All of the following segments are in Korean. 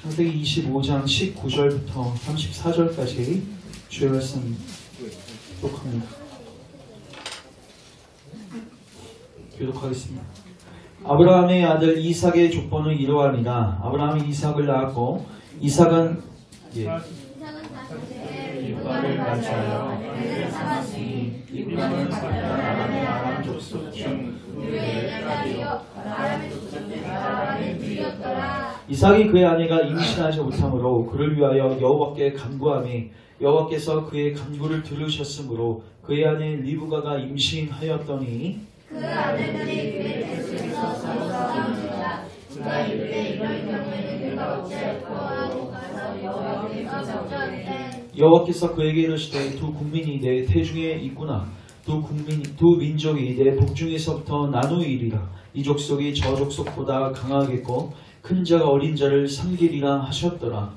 창세기 25장 19절부터 34절까지 주의 말씀 교독합니다. 교독하겠습니다. 아브라함의 아들 이삭의 족보는 이러하니라. 아브라함이 이삭을 낳았고 이삭은 이삭을 맞이하여 그를 삼았으니 이브라임은 아람 족속 중 누리의 딸이요 아람의 족속 중 아람의 누이였더라. 이삭이 그의 아내가 임신하지 못함으로 그를 위하여 여호와께 간구하매 여호와께서 그의 간구를 들으셨으므로 그의 아내 리브가가 임신하였더니 그 아내들이 그의 뱃속에서 싸우니라. 그가 이르되 이럴 경우에는 그가 어찌할꼬 하고 가서 여호와께서 적절하되 여호와께서 그에게 이르시되 두 국민이 내 태중에 있구나. 두 민족이 내 복중에서부터 나누이리라. 이 족속이 저 족속보다 강하겠고 큰 자가 어린 자를 섬기리라 하셨더라.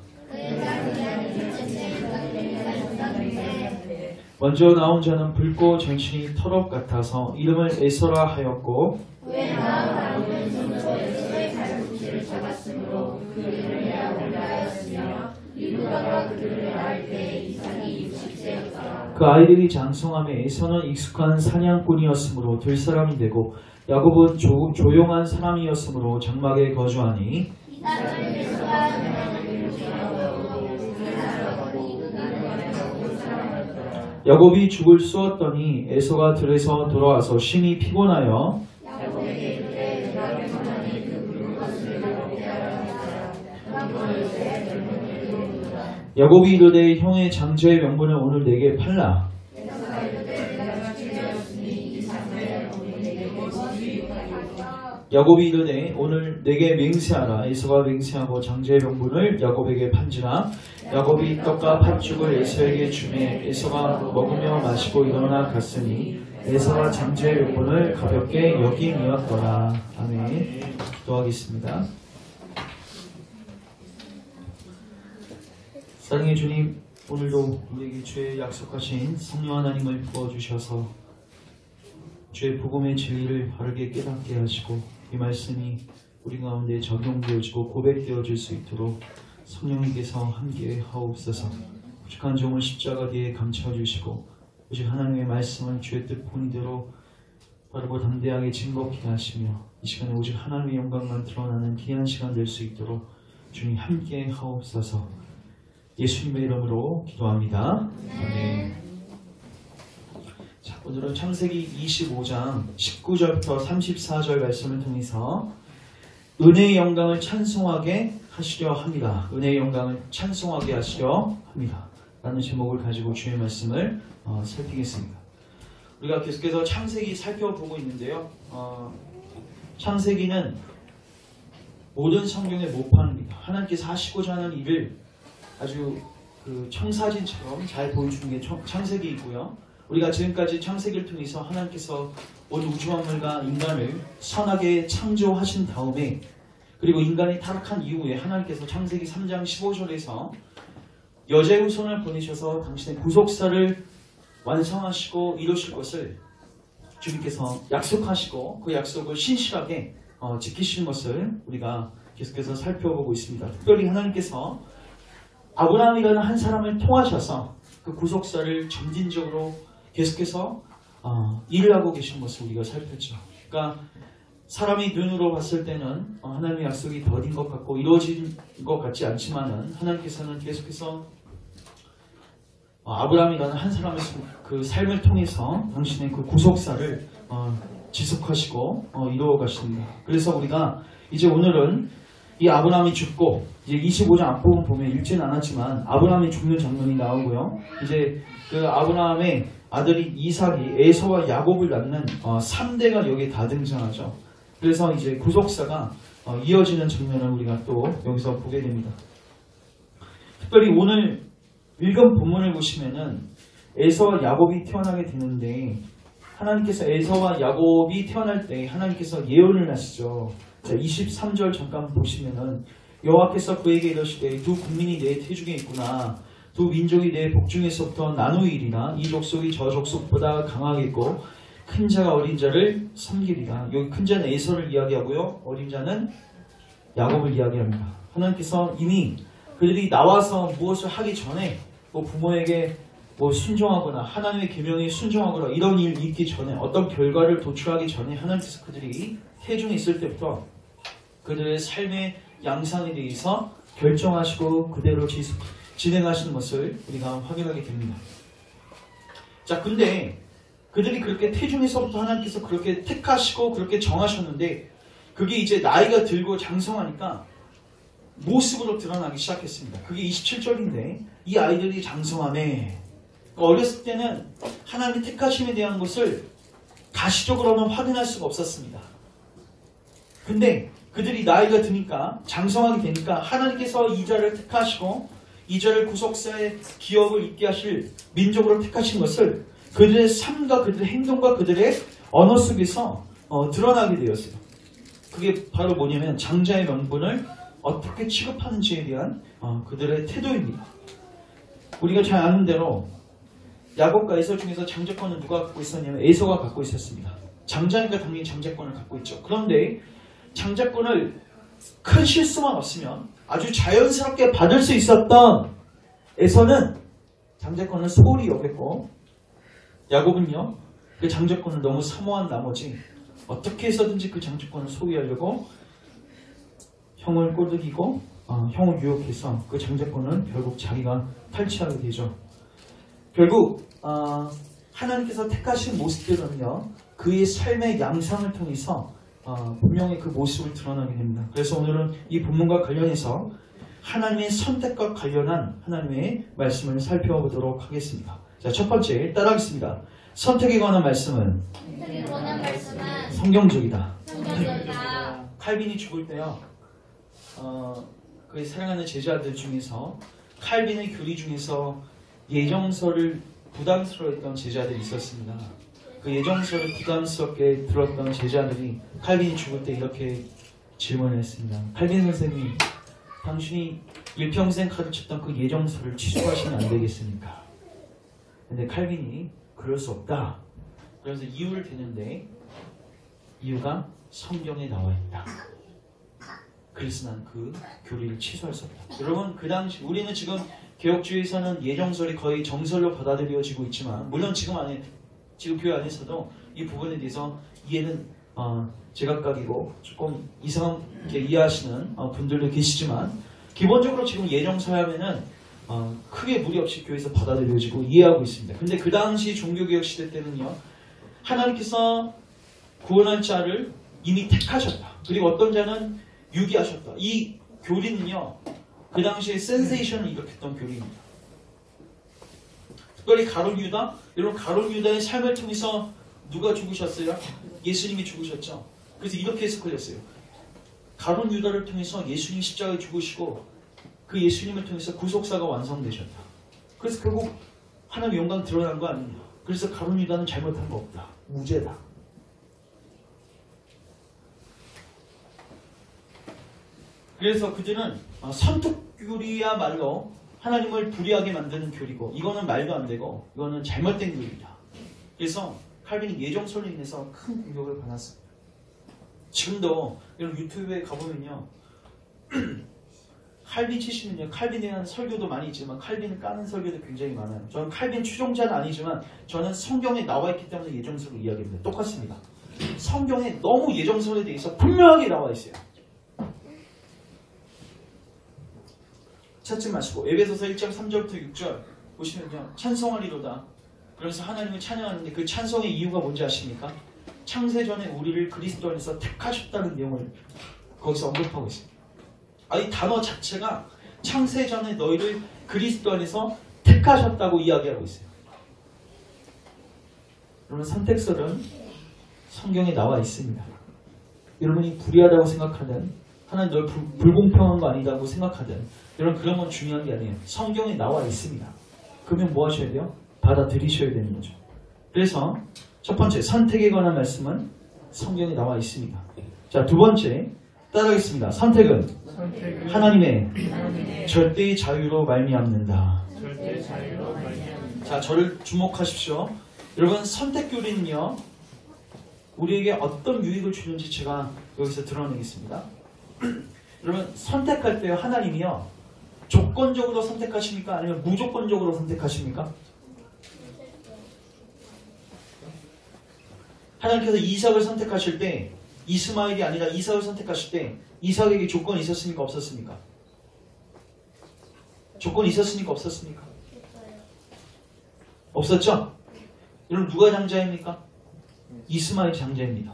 먼저 나온 자는 붉고 전신이 털옷 같아서 이름을 에서라 하였고 후에 나온 아론은 손으로 에서의 발꿈치를 잡았으므로 그 이름을 야곱이라 하였으며 리브가가 그들을 낳을 때 이삭이 60세였더라. 그 아이들이 장성함에 에서는 익숙한 사냥꾼이었으므로 들사람이 되고 야곱은 조용한 사람이었으므로 장막에 거주하니 이삭은 에서가 야곱이 죽을 쑤었더니 에서가 들에서 돌아와서 심히 피곤하여 야곱에게 이르되 내가 평안히 그 굵은 것을 먹게 하려 하노라. 그러므로 요새 젊은이를 이르노라. 야곱이 이르되 형의 장제의 명분을 오늘 내게 팔라. 에서가 이르되 내가 주되었으니 이 장자의 몸이 내게 주의하리라. 야곱이 이르되 오늘 내게 맹세하라. 에서가 맹세하고 장제의 명분을 야곱에게 판지라. 야곱이 떡과 팥죽을 에서에게 주매 에서가 먹으며 마시고 일어나 갔으니 에서가 장제의 명분을 가볍게 여김이었더라. 아멘. 기도하겠습니다. 사랑의 주님, 오늘도 우리에게 주의 약속하신 성령 하나님을 부어주셔서 주의 복음의 진리를 바르게 깨닫게 하시고 이 말씀이 우리 가운데 적용되어지고 고백되어질 수 있도록 성령님께서 함께 하옵소서. 부족한 종을 십자가 뒤에 감춰주시고 오직 하나님의 말씀을 주의 뜻 본의대로 바르고 담대하게 증거케 하시며 이 시간에 오직 하나님의 영광만 드러나는 귀한 시간 될 수 있도록 주님 함께 하옵소서. 예수님의 이름으로 기도합니다. 아멘. 자, 오늘은 창세기 25장 19절부터 34절 말씀을 통해서 은혜의 영광을 찬송하게 하시려 합니다. 은혜의 영광을 찬송하게 하시려 합니다. 라는 제목을 가지고 주의 말씀을 살피겠습니다. 우리가 계속해서 창세기 살펴보고 있는데요. 창세기는 모든 성경의 모판입니다. 하나님께서 하시고자 하는 일을 아주 청사진처럼 잘 보여주는 게 창세기이고요. 우리가 지금까지 창세기를 통해서 하나님께서 온 우주만물과 인간을 선하게 창조하신 다음에 그리고 인간이 타락한 이후에 하나님께서 창세기 3장 15절에서 여자의 후손을 보내셔서 당신의 구속사를 완성하시고 이루실 것을 주님께서 약속하시고 그 약속을 신실하게 지키시는 것을 우리가 계속해서 살펴보고 있습니다. 특별히 하나님께서 아브라함이라는 한 사람을 통하셔서 그 구속사를 점진적으로 계속해서 일을 하고 계신 것을 우리가 살폈죠. 그러니까 사람이 눈으로 봤을 때는 하나님의 약속이 더딘 것 같고 이루어진 것 같지 않지만은 하나님께서는 계속해서 아브라함이라는 한 사람의 그 삶을 통해서 당신의 그 구속사를 지속하시고 이루어 가십니다. 그래서 우리가 이제 오늘은 이 아브라함이 죽고 이제 25장 앞부분 보면 읽지는 않았지만 아브라함이 죽는 장면이 나오고요. 이제 그 아브라함의 아들이 이삭이 에서와 야곱을 낳는 3대가 여기에 다 등장하죠. 그래서 이제 구속사가 이어지는 장면을 우리가 또 여기서 보게 됩니다. 특별히 오늘 읽은 본문을 보시면은 에서와 야곱이 태어나게 되는데 하나님께서 에서와 야곱이 태어날 때 하나님께서 예언을 하시죠. 자, 23절 잠깐 보시면은 여호와께서 그에게 이르시되 두 국민이 내 태중에 있구나. 두 민족이 내 복중에서부터 나누이리라. 이 족속이 저 족속보다 강하겠고 큰 자가 어린 자를 섬기리라. 여기 큰 자는 에서를 이야기하고요. 어린 자는 야곱을 이야기합니다. 하나님께서 이미 그들이 나와서 무엇을 하기 전에 뭐 부모에게 뭐 순종하거나 하나님의 계명에 순종하거나 이런 일이 있기 전에 어떤 결과를 도출하기 전에 하나님께서 그들이 태중에 있을 때부터 그들의 삶의 양상에 대해서 결정하시고 그대로 진행하시는 것을 우리가 확인하게 됩니다. 자, 근데 그들이 그렇게 태중에서부터 하나님께서 그렇게 택하시고 그렇게 정하셨는데 그게 이제 나이가 들고 장성하니까 모습으로 드러나기 시작했습니다. 그게 27절인데 이 아이들이 장성함에 어렸을 때는 하나님의 택하심에 대한 것을 가시적으로는 확인할 수가 없었습니다. 근데 그들이 나이가 드니까 장성하게 되니까 하나님께서 이 자를 택하시고 이 자를 구속사의 기업을 있게 하실 민족으로 택하신 것을 그들의 삶과 그들의 행동과 그들의 언어 속에서 드러나게 되었어요. 그게 바로 뭐냐면 장자의 명분을 어떻게 취급하는지에 대한 그들의 태도입니다. 우리가 잘 아는 대로 야곱과 에서 중에서 장자권을 누가 갖고 있었냐면 에서가 갖고 있었습니다. 장자니까 당연히 장자권을 갖고 있죠. 그런데 장자권을 큰 실수만 없으면 아주 자연스럽게 받을 수 있었던 에서는 장자권을 소홀히 여겼고 야곱은요 그 장자권을 너무 사모한 나머지 어떻게 해서든지 그 장자권을 소유하려고 형을 꼬드기고 형을 유혹해서 그 장자권을 결국 자기가 탈취하게 되죠. 결국 하나님께서 택하신 모습들은요 그의 삶의 양상을 통해서 분명히 그 모습을 드러나게 됩니다. 그래서 오늘은 이 본문과 관련해서 하나님의 선택과 관련한 하나님의 말씀을 살펴보도록 하겠습니다. 자, 첫 번째 따라하겠습니다. 선택에 관한 말씀은 성경적이다. 칼빈이 죽을 때요 그의 사랑하는 제자들 중에서 칼빈의 교리 중에서 예정서를 부담스러워했던 제자들이 있었습니다. 그 예정서를 부담스럽게 들었던 제자들이 칼빈이 죽을 때 이렇게 질문을 했습니다. 칼빈 선생님, 당신이 일평생 가르쳤던 그 예정서를 취소하시면 안 되겠습니까? 근데 칼빈이 그럴 수 없다. 그래서 이유를 대는데 이유가 성경에 나와 있다. 그래서 난 그 교리를 취소할 수 없다. 여러분, 그 당시 우리는 지금 개혁주의에서는 예정설이 거의 정설로 받아들여지고 있지만 물론 지금 교회 안에서도 이 부분에 대해서 이해는 제각각이고 조금 이상하게 이해하시는 분들도 계시지만 기본적으로 지금 예정설 하면은 크게 무리 없이 교회에서 받아들여지고 이해하고 있습니다. 근데 그 당시 종교개혁 시대 때는요 하나님께서 구원할 자를 이미 택하셨다. 그리고 어떤 자는 유기하셨다. 이 교리는요 그 당시에 센세이션을 일으켰던 교리입니다. 특별히 가룟 유다, 여러분 가룟 유다의 삶을 통해서 누가 죽으셨어요? 예수님이 죽으셨죠. 그래서 이렇게 해석을했어요. 가룟 유다를 통해서 예수님 십자가에 죽으시고 그 예수님을 통해서 구속사가 완성되셨다. 그래서 결국 하나님의 영광 드러난 거 아니냐. 그래서 가룟 유다는 잘못한 거 없다. 무죄다. 그래서 그들은 선택교리야말로 하나님을 불의하게 만드는 교리고 이거는 말도 안 되고 이거는 잘못된 교리다. 그래서 칼빈이 예정설로 인해서 큰 공격을 받았습니다. 지금도 여러분 유튜브에 가보면요 칼빈 치시면요 칼빈에 대한 설교도 많이 있지만 칼빈을 까는 설교도 굉장히 많아요. 저는 칼빈 추종자는 아니지만 저는 성경에 나와 있기 때문에 예정설을 이야기합니다. 똑같습니다. 성경에 너무 예정설에 대해서 분명하게 나와 있어요. 찾지 마시고 에베소서 1장 3절부터 6절 보시면요 찬송하리로다. 그래서 하나님을 찬양하는데 그 찬송의 이유가 뭔지 아십니까? 창세전에 우리를 그리스도 안에서 택하셨다는 내용을 거기서 언급하고 있습니다. 이 단어 자체가 창세전에 너희를 그리스도 안에서 택하셨다고 이야기하고 있어요. 여러분 선택설은 성경에 나와 있습니다. 여러분이 불의하다고 생각하든 하나님 널 불공평한 거 아니다고 생각하든 여러분 그런 건 중요한 게 아니에요. 성경에 나와 있습니다. 그러면 뭐 하셔야 돼요? 받아들이셔야 되는 거죠. 그래서 첫 번째 선택에 관한 말씀은 성경에 나와 있습니다. 자, 두 번째 따라하겠습니다. 선택은 하나님의 절대의 자유로 말미암는다. 자, 저를 주목하십시오. 여러분 선택 교리는요 우리에게 어떤 유익을 주는지 제가 여기서 드러내겠습니다. 여러분 선택할 때요 하나님이요 조건적으로 선택하십니까? 아니면 무조건적으로 선택하십니까? 하나님께서 이삭을 선택하실 때 이스마엘이 아니라 이삭을 선택하실 때 이삭에게 조건이 있었습니까? 없었습니까? 조건이 있었습니까? 없었습니까? 없었죠? 여러분 누가 장자입니까? 이스마엘이 장자입니다.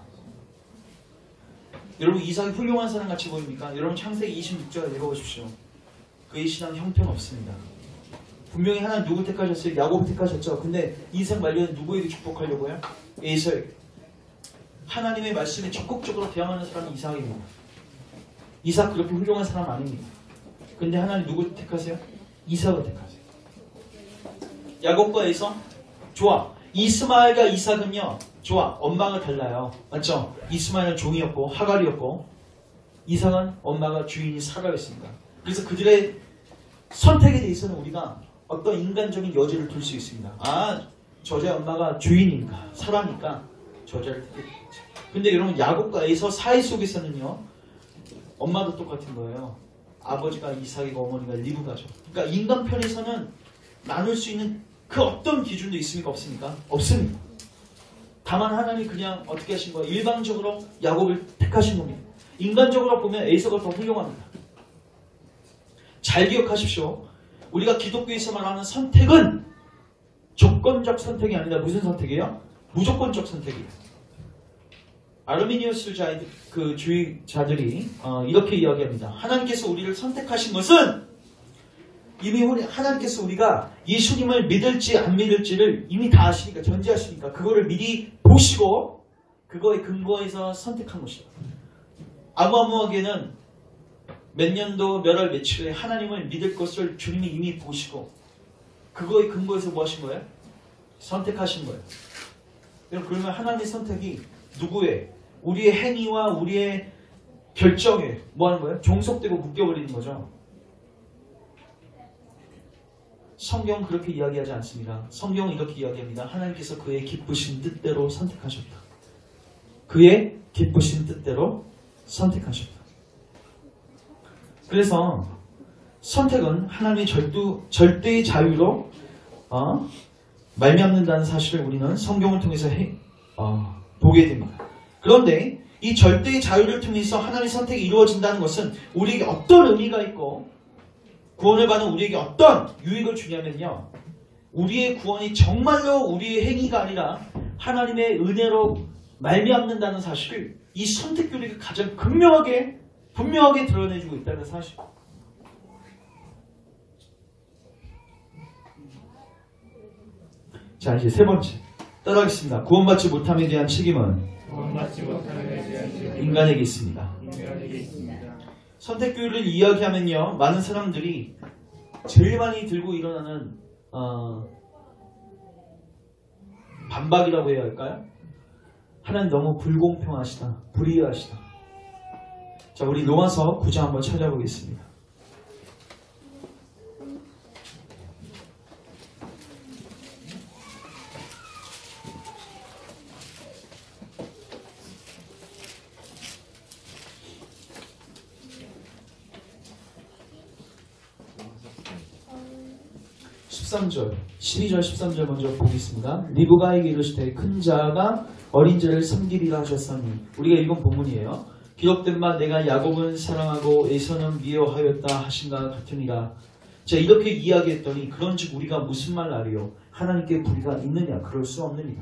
여러분 이삭이 훌륭한 사람 같이 보입니까? 여러분 창세기 26절 읽어보십시오. 그의 신앙 형편 없습니다. 분명히 하나님 누구 택하셨어요? 야곱을 택하셨죠. 근데 인생 말년에 누구에게 축복하려고요? 에서에게. 하나님의 말씀에 적극적으로 대항하는 사람이 이삭입니다. 이삭 그렇게 훌륭한 사람 아닙니다. 근데 하나님 누구 택하세요? 이삭을 택하세요. 야곱과 에서 좋아. 이스마엘과 이삭은요 좋아. 엄마가 달라요. 맞죠? 이스마엘은 종이었고 하갈이었고 이삭은 엄마가 주인이 사라였습니다. 그래서 그들의 선택에 대해서는 우리가 어떤 인간적인 여지를 둘 수 있습니다. 아, 저자의 엄마가 주인이니까 사라니까 저자를 택했겠지. 근데 여러분 야곱과 에서 사이 속에서는요 엄마도 똑같은 거예요. 아버지가 이삭이고 어머니가 리브가죠. 그러니까 인간 편에서는 나눌 수 있는 그 어떤 기준도 있습니까? 없습니까? 없습니다. 다만 하나님이 그냥 어떻게 하신 거예요? 일방적으로 야곱을 택하신 겁니다. 인간적으로 보면 에서가 더 훌륭합니다. 잘 기억하십시오. 우리가 기독교에서 말하는 선택은 조건적 선택이 아니라 무슨 선택이에요? 무조건적 선택이에요. 아르미니우스 주의자들이 이렇게 이야기합니다. 하나님께서 우리를 선택하신 것은 이미 하나님께서 우리가 예수님을 믿을지 안 믿을지를 이미 다 아시니까 전제하시니까 그거를 미리 보시고 그거에 근거해서 선택한 것이다. 아무하게는 몇 년도 몇 월 며칠에 하나님을 믿을 것을 주님이 이미 보시고 그거에 근거해서 뭐 하신 거예요? 선택하신 거예요. 그러면 하나님의 선택이 누구의? 우리의 행위와 우리의 결정에 뭐 하는 거예요? 종속되고 묶여버리는 거죠. 성경은 그렇게 이야기하지 않습니다. 성경은 이렇게 이야기합니다. 하나님께서 그의 기쁘신 뜻대로 선택하셨다. 그의 기쁘신 뜻대로 선택하셨다. 그래서 선택은 하나님의 절대의 자유로 말미암는다는 사실을 우리는 성경을 통해서 보게 됩니다. 그런데 이 절대의 자유를 통해서 하나님의 선택이 이루어진다는 것은 우리에게 어떤 의미가 있고 구원을 받는 우리에게 어떤 유익을 주냐면요. 우리의 구원이 정말로 우리의 행위가 아니라 하나님의 은혜로 말미암는다는 사실을 이 선택 교리가 가장 분명하게 드러내주고 있다는 사실. 자, 이제 세 번째 따라하겠습니다. 구원받지 못함에 대한 책임은 인간에게 있습니다. 선택 교리를 이야기하면요, 많은 사람들이 제일 많이 들고 일어나는 반박이라고 해야 할까요? 하나님 너무 불공평하시다, 불의하시다. 자, 우리 로마서 9장 한번 찾아보겠습니다. (13절) 12절 13절 먼저 보겠습니다. 리브가에게 이르시되 큰 자가 어린 자를 섬기리라 하셨으니, 우리가 읽은 본문이에요. 기록된 바 내가 야곱은 사랑하고 에서는 미워하였다 하신가 같으니라. 자, 이렇게 이야기했더니 그런즉 우리가 무슨 말 아리요? 하나님께 불의가 있느냐? 그럴 수 없느니라.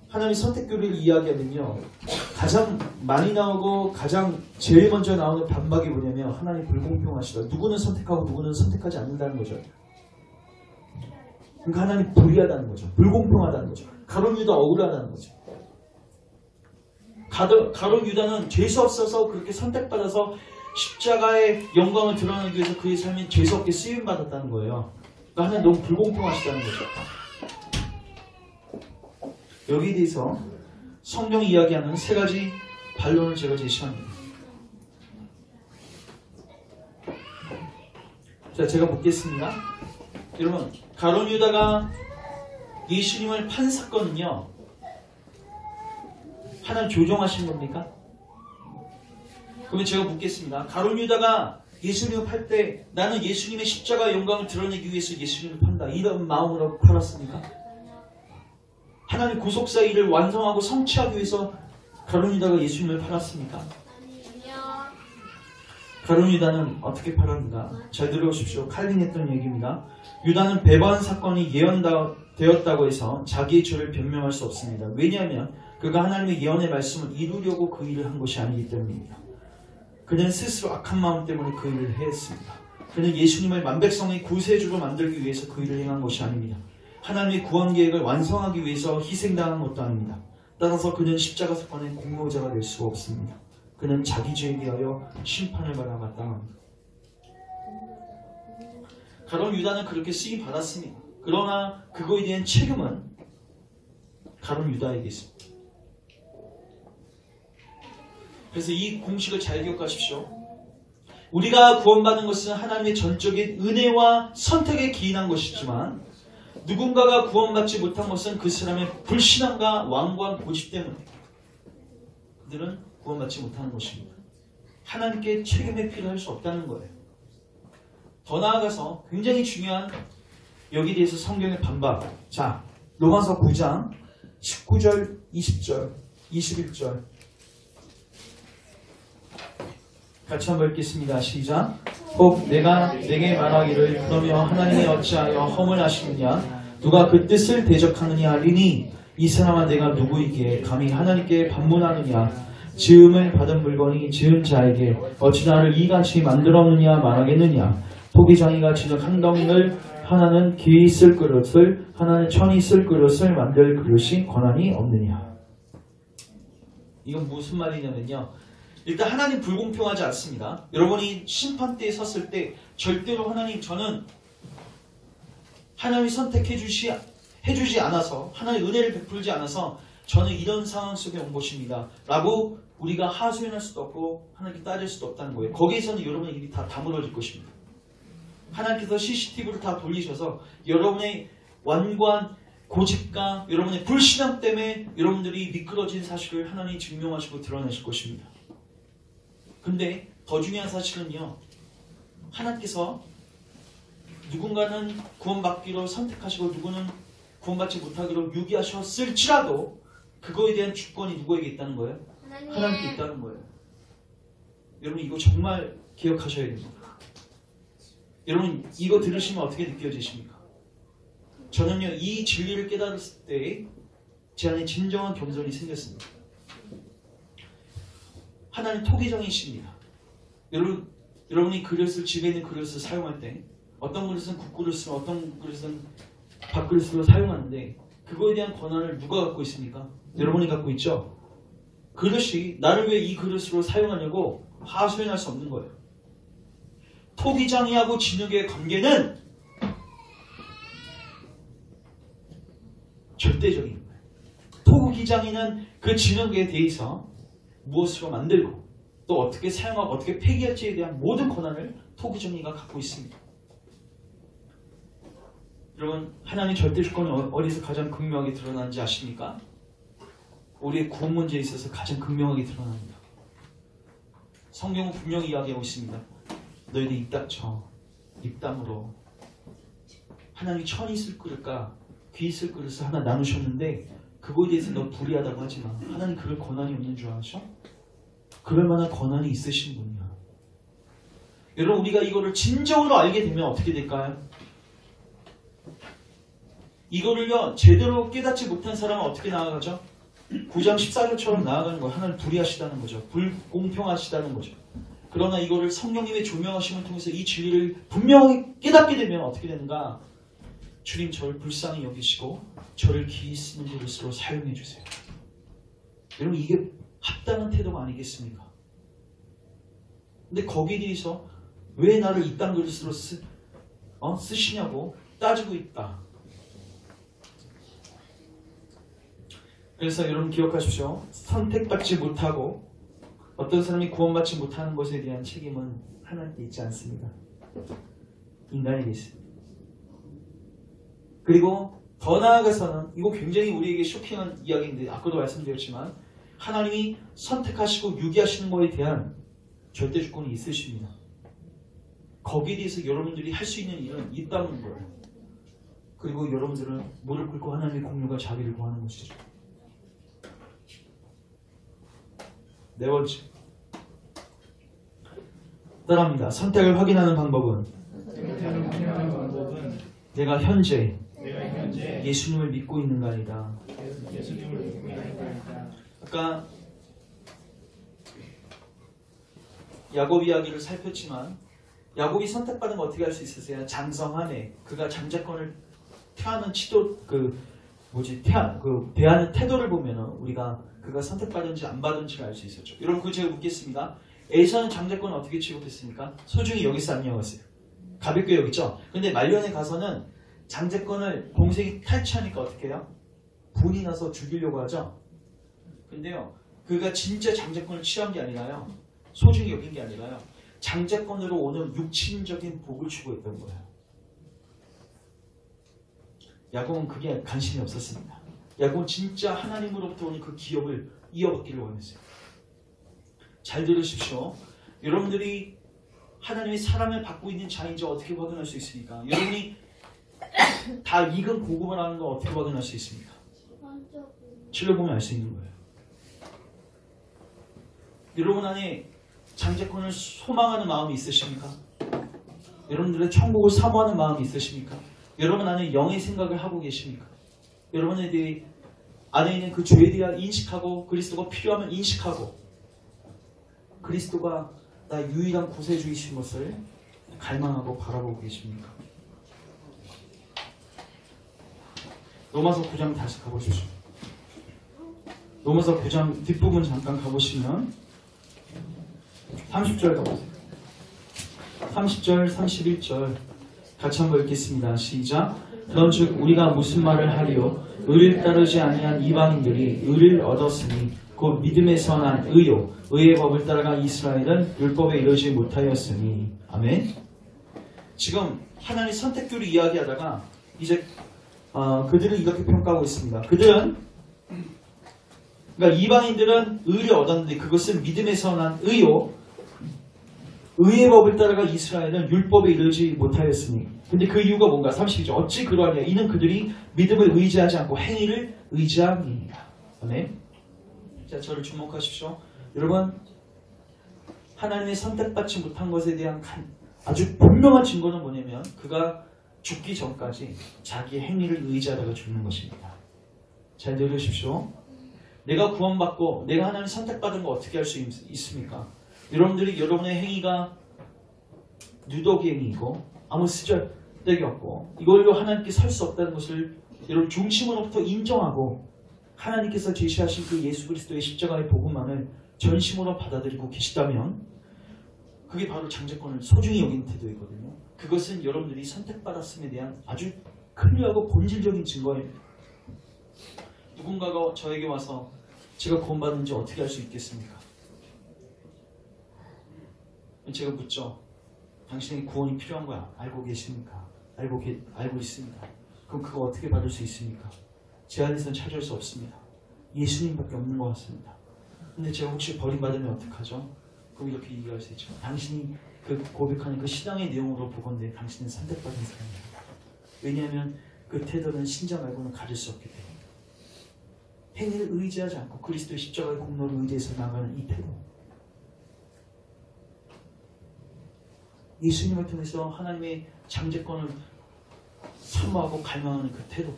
하나님의 선택 교리를 이야기하면요, 가장 많이 나오고 가장 제일 먼저 나오는 반박이 뭐냐면 하나님 불공평하시다. 누구는 선택하고 누구는 선택하지 않는다는 거죠. 그러니까 하나님 불의하다는 거죠. 불공평하다는 거죠. 가룟 유다 억울하다는 거죠. 가룟 유다는 죄수 없어서 그렇게 선택받아서 십자가의 영광을 드러내기 위해서 그의 삶이 죄수 없게 쓰임받았다는 거예요. 그러니까 하나님 너무 불공평하시다는 거죠. 여기에 대해서 성경이 이야기하는 세 가지 반론을 제가 제시합니다. 자, 제가 묻겠습니다. 여러분, 가룟 유다가 예수님을 판 사건은요, 하나님 조종하신 겁니까? 그러면 제가 묻겠습니다. 가룟 유다가 예수님을 팔 때 나는 예수님의 십자가 영광을 드러내기 위해서 예수님을 판다, 이런 마음으로 팔았습니까? 하나님 구속사 일을 완성하고 성취하기 위해서 가룟 유다가 예수님을 팔았습니까? 가룟 유다는 어떻게 팔았는가? 잘 들어보십시오. 칼빈이 했던 얘기입니다. 유다는 배반 사건이 예언되었다고 해서 자기의 죄를 변명할 수 없습니다. 왜냐하면 그가 하나님의 예언의 말씀을 이루려고 그 일을 한 것이 아니기 때문입니다. 그는 스스로 악한 마음 때문에 그 일을 했습니다. 그는 예수님을 만백성의 구세주로 만들기 위해서 그 일을 행한 것이 아닙니다. 하나님의 구원 계획을 완성하기 위해서 희생당한 것도 아닙니다. 따라서 그는 십자가 사건의 공로자가 될 수가 없습니다. 그는 자기 죄에 대하여 심판을 받아 마땅합니다. 가룟 유다는 그렇게 쓰임 받았습니다. 그러나 그거에 대한 책임은 가룟 유다에게 있습니다. 그래서 이 공식을 잘 기억하십시오. 우리가 구원받는 것은 하나님의 전적인 은혜와 선택에 기인한 것이지만 누군가가 구원받지 못한 것은 그 사람의 불신앙과 완고한 고집 때문에 그들은 구원받지 못하는 것입니다. 하나님께 책임의 피를 할 수 없다는 거예요. 더 나아가서 굉장히 중요한 여기에 대해서 성경의 반박. 자, 로마서 9장 19절, 20절, 21절 같이 한번 읽겠습니다. 시작. 혹 내가 내게 말하기를 그러며 하나님이 어찌하여 허물 하시느냐 누가 그 뜻을 대적하느냐 하리니 이 사람아 내가 누구이기에 감히 하나님께 반문하느냐 지음을 받은 물건이 지은 자에게 어찌 나를 이같이 만들었느냐 말하겠느냐 토기장이가 진흙 한 덩이를 하나는 귀히 쓸 그릇을 하나는 천이 쓸 그릇을 만들 그릇이 권한이 없느냐. 이건 무슨 말이냐면요, 일단 하나님 불공평하지 않습니다. 여러분이 심판대에 섰을 때 절대로 하나님 저는 하나님이 해주지 않아서 하나님의 은혜를 베풀지 않아서 저는 이런 상황 속에 온 것입니다 라고 우리가 하소연할 수도 없고 하나님께 따질 수도 없다는 거예요. 거기에서는 여러분의 일이 다 다물어질 것입니다. 하나님께서 CCTV를 다 돌리셔서 여러분의 완고한 고집과 여러분의 불신앙 때문에 여러분들이 미끄러진 사실을 하나님이 증명하시고 드러내실 것입니다. 근데 더 중요한 사실은요, 하나님께서 누군가는 구원받기로 선택하시고 누구는 구원받지 못하기로 유기하셨을지라도 그거에 대한 주권이 누구에게 있다는 거예요? 하나님께 있다는 거예요. 여러분 이거 정말 기억하셔야 됩니다. 여러분 이거 들으시면 어떻게 느껴지십니까? 저는요 이 진리를 깨달았을 때 제 안에 진정한 겸손이 생겼습니다. 하나님 토기장이십니다. 여러분이 그릇을 집에 있는 그릇을 사용할 때 어떤 그릇은 국그릇으로 어떤 그릇은 밥그릇으로 사용하는데 그거에 대한 권한을 누가 갖고 있습니까? 여러분이 갖고 있죠? 그릇이 나를 왜 이 그릇으로 사용하냐고 하소연할 수 없는 거예요. 토기장이하고 진흙의 관계는 절대적인 거예요. 토기장이는 그 진흙에 대해서 무엇으로 만들고 또 어떻게 사용하고 어떻게 폐기할지에 대한 모든 권한을 토기장이가 갖고 있습니다. 여러분 하나님의 절대 주권이 어디서 가장 극명하게 드러나는지 아십니까? 우리의 구원 문제에 있어서 가장 극명하게 드러납니다. 성경은 분명히 이야기하고 있습니다. 너희들 입 닥쳐. 입담으로 하나님이 천이 쓸 그릇과 귀 쓸 그릇을 하나 나누셨는데 그거에 대해서 너 불의하다고 하지 마. 하나님 그럴 권한이 없는 줄 아셔? 그럴 만한 권한이 있으신 분이야. 여러분 우리가 이거를 진정으로 알게 되면 어떻게 될까요? 이거를요 제대로 깨닫지 못한 사람은 어떻게 나아가죠? 9장 14절처럼 나아가는 거예요. 하나님 불의하시다는 거죠. 불공평하시다는 거죠. 그러나 이거를 성령님의 조명하심을 통해서 이 진리를 분명히 깨닫게 되면 어떻게 되는가? 주님 저를 불쌍히 여기시고 저를 귀히 쓰는 그릇으로 사용해 주세요. 여러분 이게 합당한 태도가 아니겠습니까? 근데 거기에 대해서 왜 나를 이딴 그릇으로 쓰시냐고 따지고 있다. 그래서 여러분 기억하십시오. 선택받지 못하고 어떤 사람이 구원받지 못하는 것에 대한 책임은 하나님께 있지 않습니다. 인간에게 있습니다. 그리고 더 나아가서는 이거 굉장히 우리에게 쇼킹한 이야기인데 아까도 말씀드렸지만 하나님이 선택하시고 유기하시는 것에 대한 절대 주권이 있으십니다. 거기에 대해서 여러분들이 할 수 있는 일은 있다는 거예요. 그리고 여러분들은 무릎 꿇고 하나님의 공유가 자비를 구하는 것이죠. 네 번째, 따라합니다. 선택을 확인하는 방법은 내가 현재 예수님을 믿고 있는가이다. 아까 야곱 이야기를 살폈지만 야곱이 선택받은 거 어떻게 할 수 있으세요? 장성하네. 그가 장자권을 태하는 대하는 태도를 보면은 우리가 그가 선택받은지 안 받은지를 알 수 있었죠. 여러분, 그거 제가 묻겠습니다. 에서는 장자권을 어떻게 취급했습니까? 소중히 여기서 안 여겼어요. 가볍게 여기죠. 근데 말년에 가서는 장자권을 동생이 탈취하니까 어떻게 해요? 분이 나서 죽이려고 하죠. 근데요, 그가 진짜 장자권을 취한 게 아니라요, 소중히 여긴 게 아니라요, 장자권으로 오는 육신적인 복을 추구했던 거예요. 야곱은 그게 관심이 없었습니다. 야곱은 진짜 하나님으로부터 오는 그 기업을 이어받기를 원했어요. 잘 들으십시오. 여러분들이 하나님의 사랑을 받고 있는 자인지 어떻게 확인할 수 있습니까? 여러분이 다 익은 고구마를 하는 거 어떻게 확인할 수 있습니까? 찔러보면 알 수 있는 거예요. 여러분 안에 장자권을 소망하는 마음이 있으십니까? 여러분들의 천국을 사모하는 마음이 있으십니까? 여러분 안에 영의 생각을 하고 계십니까? 여러분에 대해 안에 있는 그 죄에 대한 인식하고 그리스도가 필요하면 인식하고 그리스도가 나 유일한 구세주이신 것을 갈망하고 바라보고 계십니까? 로마서 9장 다시 가보십시오. 로마서 9장 뒷부분 잠깐 가보시면 30절 가보세요. 30절, 31절 같이 한번 읽겠습니다. 시작. 그런즉 우리가 무슨 말을 하리요? 의를 따르지 아니한 이방인들이 의를 얻었으니 곧 믿음에서 난 의요 의의 법을 따라가 이스라엘은 율법에 이르지 못하였으니. 아멘. 지금 하나님 선택교를 이야기하다가 이제 그들은 이렇게 평가하고 있습니다. 그들은 그러니까 이방인들은 의를 얻었는데 그것은 믿음에서 난 의요 의의 법을 따라가 이스라엘은 율법에 이르지 못하였으니. 근데 그 이유가 뭔가? 30절. 어찌 그러하냐? 이는 그들이 믿음을 의지하지 않고 행위를 의지함이니라. 아멘. 자, 저를 주목하십시오. 여러분, 하나님의 선택받지 못한 것에 대한 아주 분명한 증거는 뭐냐면 그가 죽기 전까지 자기의 행위를 의지하다가 죽는 것입니다. 잘 들으십시오. 내가 구원받고 내가 하나님 선택받은 거 어떻게 할 수 있습니까? 여러분들이 여러분의 행위가 누더기 행위이고 아무 쓰잘데기 없고 이걸로 하나님께 설 수 없다는 것을 여러분 중심으로부터 인정하고 하나님께서 제시하신 그 예수 그리스도의 십자가의 복음만을 전심으로 받아들이고 계시다면 그게 바로 장자권을 소중히 여기는 태도이거든요. 그것은 여러분들이 선택받았음에 대한 아주 클리어하고 본질적인 증거입니다. 누군가가 저에게 와서 제가 구원받는지 어떻게 알 수 있겠습니까? 제가 묻죠. 당신에게 구원이 필요한 거야. 알고 계십니까? 알고 있습니다. 그럼 그거 어떻게 받을 수 있습니까? 제 안에서는 찾을 수 없습니다. 예수님밖에 없는 것 같습니다. 근데 제가 혹시 버림받으면 어떡하죠? 그럼 이렇게 얘기할 수 있죠. 당신이 그 고백하는 그 신앙의 내용으로 보건대 당신은 선택받은 사람입니다. 왜냐하면 그 태도는 신자 말고는 가질 수 없기 때문에. 행위를 의지하지 않고 그리스도의 십자가의 공로를 의지해서 나가는 이 태도. 예수님을 통해서 하나님의 장제권을 사모하고 갈망하는 그 태도.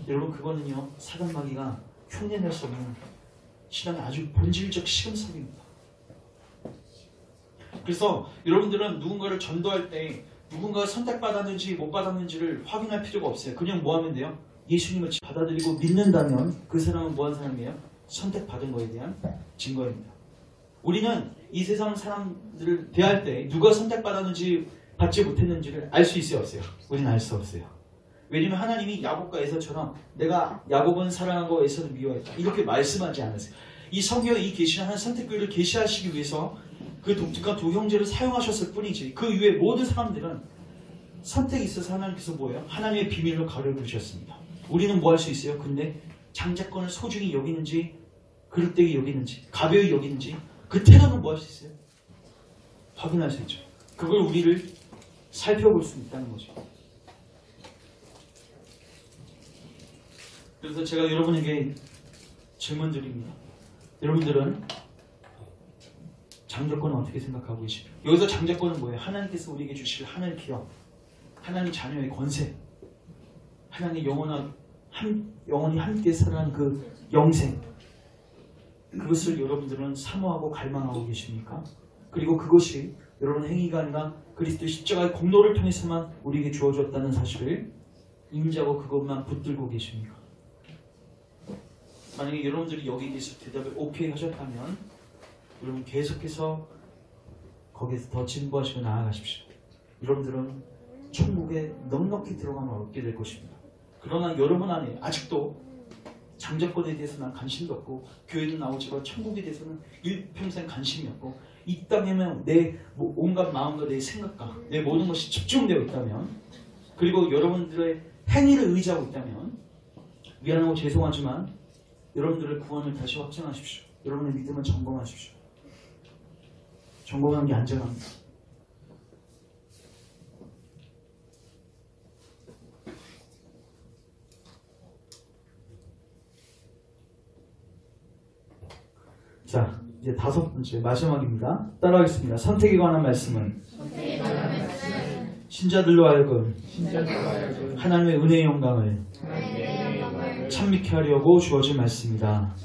여러분, 그거는요 사단마귀가 흉내낼 수 없는 신앙의 아주 본질적 시금석입니다. 그래서 여러분들은 누군가를 전도할 때 누군가가 선택받았는지 못 받았는지를 확인할 필요가 없어요. 그냥 뭐 하면 돼요? 예수님을 받아들이고 믿는다면 그 사람은 뭐한 사람이에요? 선택받은 거에 대한 증거입니다. 우리는 이 세상 사람들을 대할 때 누가 선택받았는지 받지 못했는지를 알 수 있어요, 없어요? 우리는 알 수 없어요. 왜냐면 하나님이 야곱과 에서처럼 내가 야곱은 사랑하고 에서는 미워했다 이렇게 말씀하지 않으세요. 이 성경에 이 계시는 한 선택교를 계시하시기 위해서 그 독특한 두 형제를 사용하셨을 뿐이지 그 이외에 모든 사람들은 선택이 있어서 하나님께서 뭐예요? 하나님의 비밀로 가려두셨습니다. 우리는 뭐 할 수 있어요? 근데 장자권을 소중히 여기는지 그릇되게 여기는지 가벼이 여기는지 그 태도는 뭐 할 수 있어요? 확인할 수 있죠. 그걸 우리를 살펴볼 수 있다는 거죠. 그래서 제가 여러분에게 질문 드립니다. 여러분들은 장자권은 어떻게 생각하고 계십니까? 여기서 장자권은 뭐예요? 하나님께서 우리에게 주실 하늘 기업, 하나님 자녀의 권세, 하나님의 영원히 함께 살아가는 그 영생, 그것을 여러분들은 사모하고 갈망하고 계십니까? 그리고 그것이 여러분의 행위가 아니라 그리스도의 십자가의 공로를 통해서만 우리에게 주어졌다는 사실을 인지하고 그것만 붙들고 계십니까? 만약에 여러분들이 여기에 대해서 대답을 오케이 하셨다면 여러분 계속해서 거기에서 더 진보하시고 나아가십시오. 여러분들은 천국에 넉넉히 들어가면 얻게 될 것입니다. 그러나 여러분 안에 아직도 장자권에 대해서 난 관심도 없고 교회도 나오지만 천국에 대해서는 일평생 관심이 없고 이 땅에만 내 온갖 마음과 내 생각과 내 모든 것이 집중되어 있다면, 그리고 여러분들의 행위를 의지하고 있다면 미안하고 죄송하지만 여러분들의 구원을 다시 확정하십시오. 여러분의 믿음을 점검하십시오. 점검하는 게 안전합니다. 자, 이제 5번째 마지막입니다. 따라하겠습니다. 선택에 관한 말씀은 신자들로 하여금 하나님의 은혜의 영광을 찬미케 하려고 주어진 말씀입니다.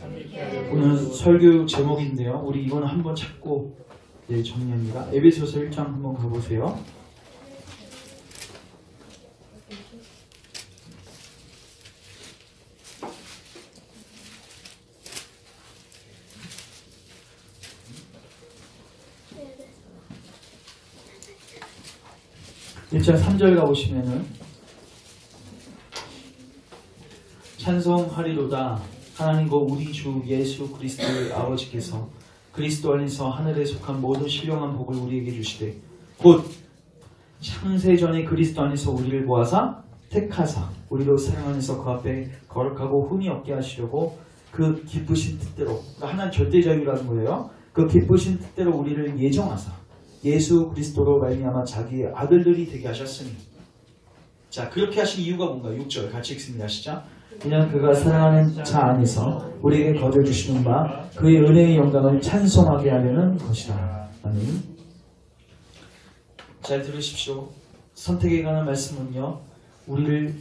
오늘 설교 제목인데요. 우리 이거는 한번 찾고 정리합니다. 에베소서 1장 한번 가보세요. 일장 3절 가보시면은 찬송하리로다 하나님과 우리 주 예수 그리스도의 아버지께서 그리스도 안에서 하늘에 속한 모든 신령한 복을 우리에게 주시되 곧 창세전에 그리스도 안에서 우리를 모아사 택하사 우리로 사랑 안에서 그 앞에 거룩하고 흠이 없게 하시려고 그 기쁘신 뜻대로, 그러니까 하나님 절대 자유라는 거예요. 그 기쁘신 뜻대로 우리를 예정하사 예수 그리스도로 말미암아 자기의 아들들이 되게 하셨으니. 자, 그렇게 하신 이유가 뭔가요? 6절 같이 읽습니다. 시작. 그냥 그가 사랑하는 자 안에서 우리에게 거둬주시는 바 그의 은혜의 영광을 찬송하게 하려는 것이다. 아멘. 잘 들으십시오. 선택에 관한 말씀은요, 우리를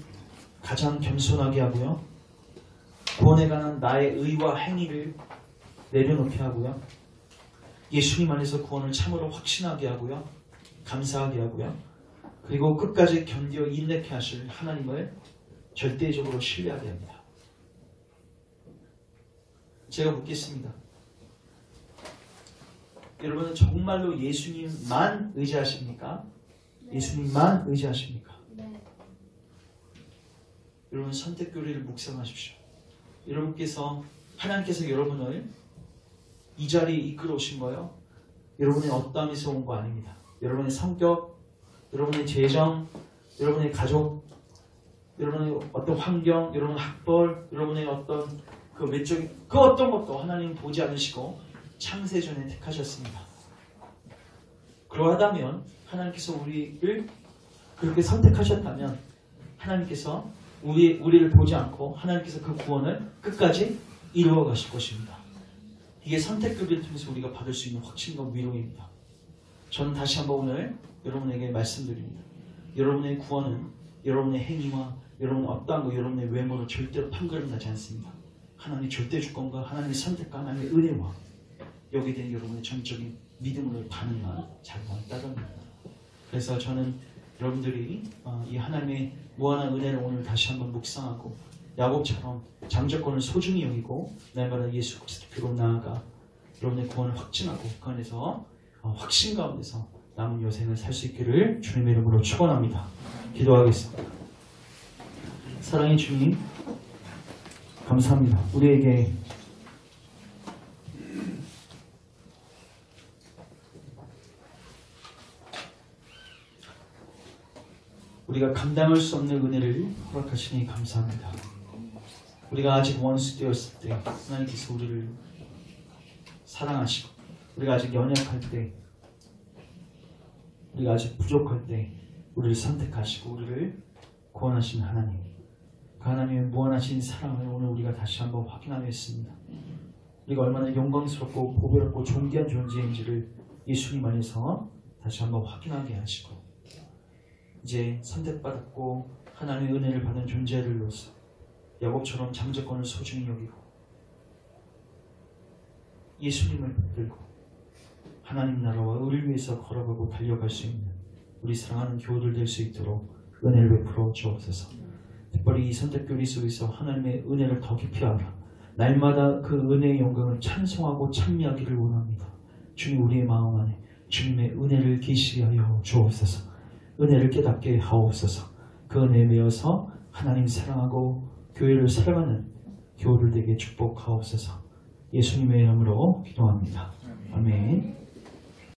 가장 겸손하게 하고요, 구원에 관한 나의 의와 행위를 내려놓게 하고요, 예수님 안에서 구원을 참으로 확신하게 하고요, 감사하게 하고요, 그리고 끝까지 견디어 인내케 하실 하나님을 절대적으로 신뢰하게 합니다. 제가 묻겠습니다. 여러분은 정말로 예수님만 의지하십니까? 예수님만 의지하십니까? 여러분 선택 교리를 묵상하십시오. 여러분께서, 하나님께서 여러분을 이 자리에 이끌어 오신 거예요. 여러분의 어떠함에서 온 거 아닙니다. 여러분의 성격, 여러분의 재정, 여러분의 가족, 여러분의 어떤 환경, 여러분의 학벌, 여러분의 어떤 그 외적인 그 어떤 것도 하나님 보지 않으시고 창세전에 택하셨습니다. 그러하다면 하나님께서 우리를 그렇게 선택하셨다면 하나님께서 우리를 보지 않고 하나님께서 그 구원을 끝까지 이루어 가실 것입니다. 이게 선택교리를 통해서 우리가 받을 수 있는 확신과 위로입니다. 저는 다시 한번 오늘 여러분에게 말씀드립니다. 여러분의 구원은 여러분의 행위와 여러분의 어떠한 거, 여러분의 외모로 절대로 판가름 나지 않습니다. 하나님의 절대 주권과 하나님의 선택과 하나님의 은혜와 여기에 대한 여러분의 전적인 믿음으로 반응한 자유와 따릅니다. 그래서 저는 여러분들이 이 하나님의 무한한 은혜를 오늘 다시 한번 묵상하고 야곱처럼 장자권을 소중히 여기고 날마다 예수 그리스도로 나아가 여러분의 구원을 확증하고 그 안에서 확신 가운데서 남은 여생을 살 수 있기를 주님의 이름으로 축원합니다. 기도하겠습니다. 사랑의 주님, 감사합니다. 우리에게 우리가 감당할 수 없는 은혜를 허락하시니 감사합니다. 우리가 아직 원수 되었을 때 하나님께서 우리를 사랑하시고 우리가 아직 연약할 때, 우리가 아직 부족할 때 우리를 선택하시고 우리를 구원하신 하나님, 그 하나님의 무한하신 사랑을 오늘 우리가 다시 한번 확인하려 했습니다. 우리가 얼마나 영광스럽고 보배롭고 존귀한 존재인지를 예수님 안에서 다시 한번 확인하게 하시고, 이제 선택받았고 하나님의 은혜를 받은 존재들로서 야곱처럼 잠재권을 소중히 여기고 예수님을 붙들고 하나님 나라와 의를 위해서 걸어가고 달려갈 수 있는 우리 사랑하는 교우들 될 수 있도록 은혜를 베풀어 주옵소서. 특별히 이 선택교리 속에서 하나님의 은혜를 더 깊이 알아 날마다 그 은혜의 영광을 찬송하고 찬미하기를 원합니다. 주님, 우리의 마음 안에 주님의 은혜를 계시게 하여 주옵소서. 은혜를 깨닫게 하옵소서. 그 은혜에 매여서 하나님 사랑하고 교회를 사랑하는 교우들 되게 축복하옵소서. 예수님의 이름으로 기도합니다. 아멘.